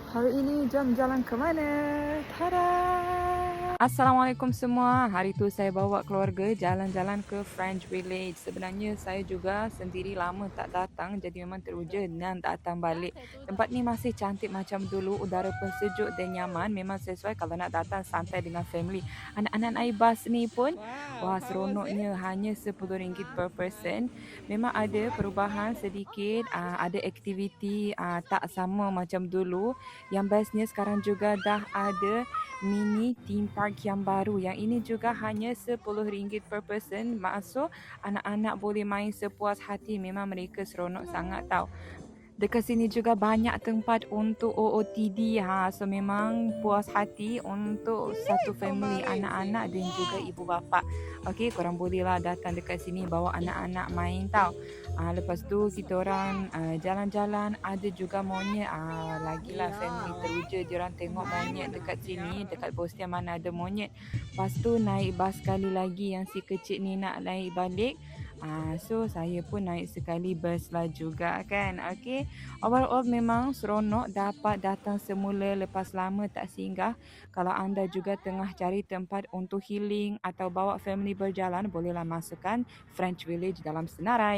Hari ini jam jalan ke mana? Tada! Assalamualaikum semua. Hari tu saya bawa keluarga jalan-jalan ke French Village. Sebenarnya saya juga sendiri lama tak datang, jadi memang teruja dan datang balik. Tempat ni masih cantik macam dulu, udara pun sejuk dan nyaman. Memang sesuai kalau nak datang santai dengan family. Anak-anak naik bas ni pun, wah seronoknya, hanya RM10 per person. Memang ada perubahan sedikit, ada aktiviti tak sama macam dulu. Yang bestnya sekarang juga dah ada mini theme park yang baru. Yang ini juga hanya RM10 per person. Masuk, anak-anak boleh main sepuas hati. Memang mereka seronok sangat tau. Dekat sini juga banyak tempat untuk OOTD. So memang puas hati untuk satu family, anak-anak dan juga ibu bapa. Okey, korang bolehlah datang dekat sini bawa anak-anak main tau. Lepas tu kita orang jalan-jalan, ada juga monyet. Lagilah family teruja diorang tengok monyet dekat sini, dekat Bostian mana ada monyet. Lepas tu naik bas sekali lagi yang si kecil ni nak naik balik. So saya pun naik sekali bus lah juga kan. Okay. Overall memang seronok dapat datang semula lepas lama tak singgah. Kalau anda juga tengah cari tempat untuk healing atau bawa family berjalan, bolehlah masukkan French Village dalam senarai.